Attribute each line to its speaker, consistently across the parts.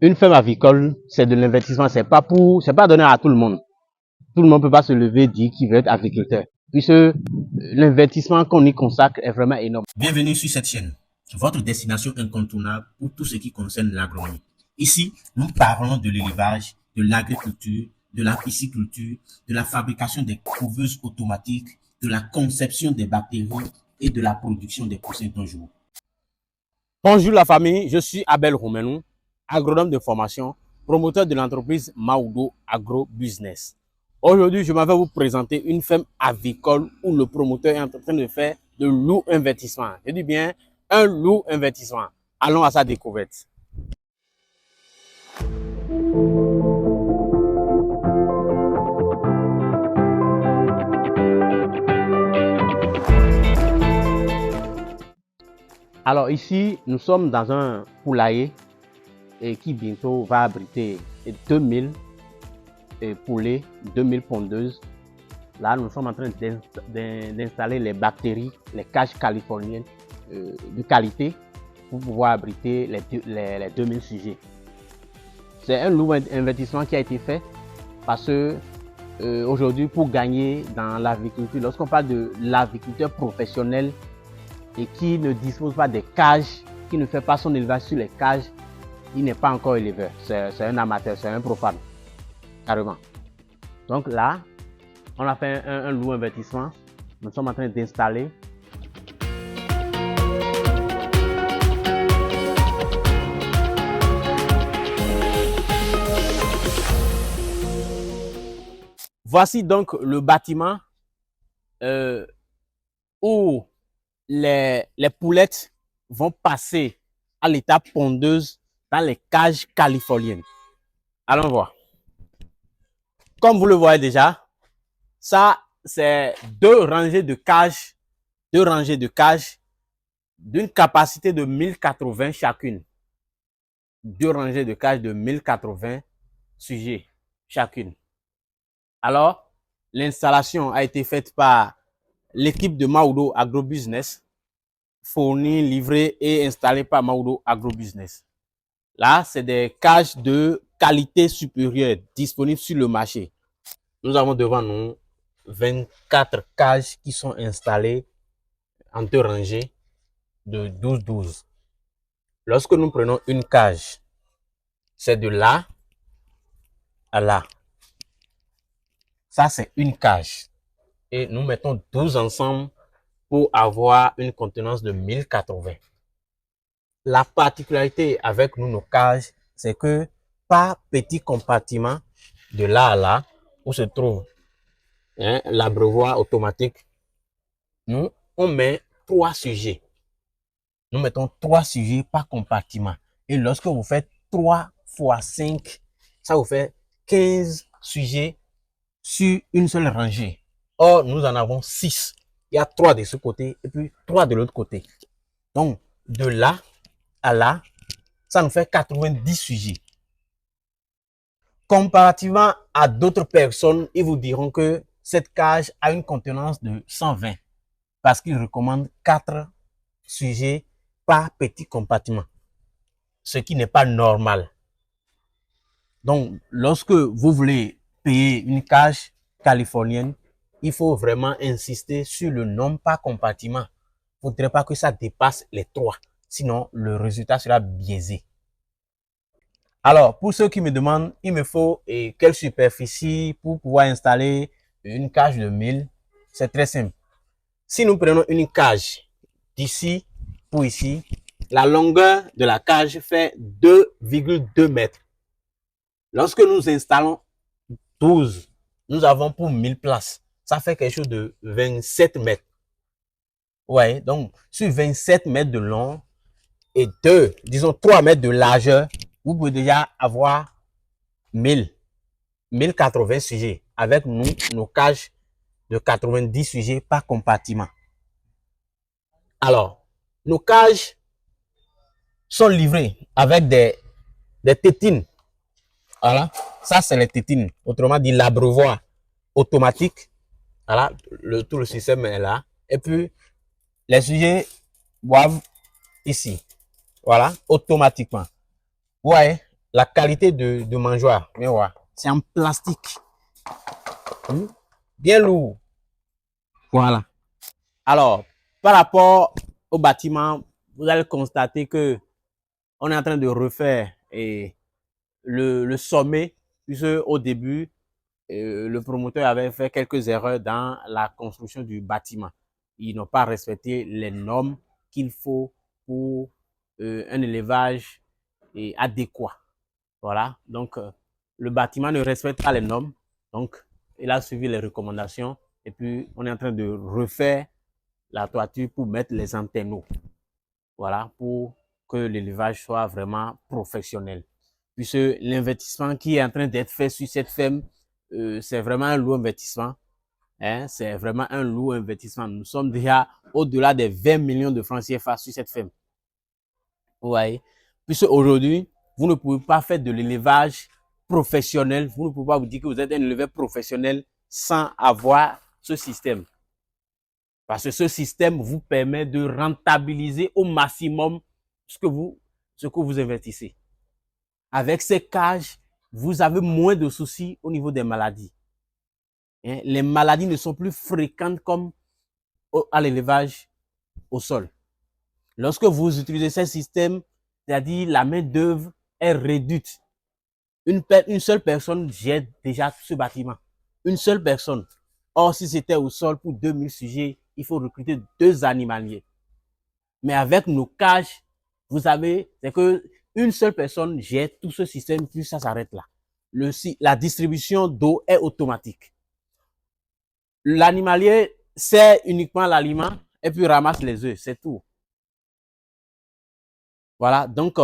Speaker 1: Une ferme avicole, c'est de l'investissement, c'est pas donné à tout le monde. Tout le monde peut pas se lever et dire qu'il veut être agriculteur. Puisque l'investissement qu'on y consacre est vraiment énorme.
Speaker 2: Bienvenue sur cette chaîne, votre destination incontournable pour tout ce qui concerne l'agronomie. Ici, nous parlons de l'élevage, de l'agriculture, de la pisciculture, de la fabrication des couveuses automatiques, de la conception des bactéries et de la production des poussins d'un jour.
Speaker 1: Bonjour la famille, je suis Abel Romenou, agronome de formation, promoteur de l'entreprise Maodo Agro Business. Aujourd'hui, je m'en vais vous présenter une ferme avicole où le promoteur est en train de faire de lourd investissement. Je dis bien un lourd investissement. Allons à sa découverte. Alors ici, nous sommes dans un poulailler et qui bientôt va abriter 2000 poulets, 2000 pondeuses. Là, nous sommes en train d'installer les bactéries, les cages californiennes de qualité pour pouvoir abriter les 2000 sujets. C'est un lourd investissement qui a été fait parce que aujourd'hui, pour gagner dans l'aviculture, lorsqu'on parle de l'aviculteur professionnel et qui ne dispose pas des cages, qui ne fait pas son élevage sur les cages, il n'est pas encore éleveur. C'est un amateur, c'est un profane, carrément. Donc là, on a fait un lourd investissement. Nous sommes en train d'installer. Voici donc le bâtiment où les poulettes vont passer à l'étape pondeuse dans les cages californiennes. Allons voir. Comme vous le voyez déjà, ça c'est deux rangées de cages d'une capacité de 1080 chacune. Deux rangées de cages de 1080 sujets chacune. Alors, l'installation a été faite par l'équipe de Maodo Agro Business, fournie, livrée et installée par Maodo Agro Business. Là, c'est des cages de qualité supérieure disponibles sur le marché. Nous avons devant nous 24 cages qui sont installées en deux rangées de 12-12. Lorsque nous prenons une cage, c'est de là à là. Ça, c'est une cage. Et nous mettons 12 ensemble pour avoir une contenance de 1080. La particularité avec nous, nos cages, c'est que par petit compartiment de là à là, où se trouve l'abreuvoir automatique, on met 3 sujets. Nous mettons 3 sujets par compartiment. Et lorsque vous faites 3 fois 5, ça vous fait 15 sujets sur une seule rangée. Or, nous en avons 6. Il y a 3 de ce côté et puis 3 de l'autre côté. Donc, de là à là, ça nous fait 90 sujets. Comparativement à d'autres personnes, ils vous diront que cette cage a une contenance de 120 parce qu'ils recommandent 4 sujets par petit compartiment, ce qui n'est pas normal. Donc, lorsque vous voulez payer une cage californienne, il faut vraiment insister sur le nombre par compartiment. Il ne faudrait pas que ça dépasse les 3, sinon le résultat sera biaisé. Alors, pour ceux qui me demandent, il me faut quelle superficie pour pouvoir installer une cage de 1000, c'est très simple. Si nous prenons une cage d'ici pour ici, la longueur de la cage fait 2,2 mètres. Lorsque nous installons 12, nous avons pour 1000 places. Ça fait quelque chose de 27 mètres. Ouais, donc sur 27 mètres de long et 3 mètres de largeur, vous pouvez déjà avoir 1080 sujets avec nos cages de 90 sujets par compartiment. Alors, nos cages sont livrées avec des tétines. Voilà, ça c'est les tétines, autrement dit l'abreuvoir automatique. Voilà, tout le système est là. Et puis, les sujets boivent ici. Voilà, automatiquement. Vous voyez, la qualité de mangeoire. Mais voilà, c'est en plastique. Bien lourd. Voilà. Alors, par rapport au bâtiment, vous allez constater que on est en train de refaire le sommet, puisque au début, le promoteur avait fait quelques erreurs dans la construction du bâtiment. Ils n'ont pas respecté les normes qu'il faut pour un élevage adéquat. Voilà, donc le bâtiment ne respecte pas les normes, donc il a suivi les recommandations et puis on est en train de refaire la toiture pour mettre les antennes. Voilà, pour que l'élevage soit vraiment professionnel. Puisque l'investissement qui est en train d'être fait sur cette ferme, c'est vraiment un lourd investissement. Hein, c'est vraiment un lourd investissement. Nous sommes déjà au-delà des 20 millions de francs CFA sur cette ferme. Vous voyez? Puisque aujourd'hui, vous ne pouvez pas faire de l'élevage professionnel. Vous ne pouvez pas vous dire que vous êtes un éleveur professionnel sans avoir ce système. Parce que ce système vous permet de rentabiliser au maximum ce que vous investissez. Avec ces cages, vous avez moins de soucis au niveau des maladies. Les maladies ne sont plus fréquentes comme à l'élevage au sol. Lorsque vous utilisez ces systèmes, c'est-à-dire la main-d'œuvre est réduite. Une seule personne gère déjà ce bâtiment. Une seule personne. Or, si c'était au sol pour 2000 sujets, il faut recruter 2 animaliers. Mais avec nos cages, vous savez, c'est que une seule personne gère tout ce système, puis ça s'arrête là. La distribution d'eau est automatique. L'animalier sert uniquement l'aliment et puis ramasse les œufs, c'est tout. Voilà, donc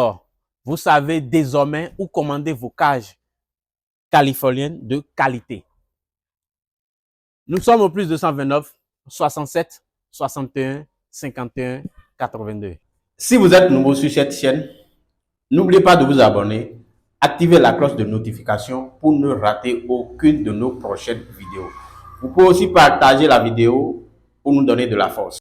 Speaker 1: vous savez désormais où commander vos cages californiennes de qualité. Nous sommes au plus 229 67 61 51 82. Si vous êtes nouveau sur cette chaîne, n'oubliez pas de vous abonner, activez la cloche de notification pour ne rater aucune de nos prochaines vidéos. Vous pouvez aussi partager la vidéo pour nous donner de la force.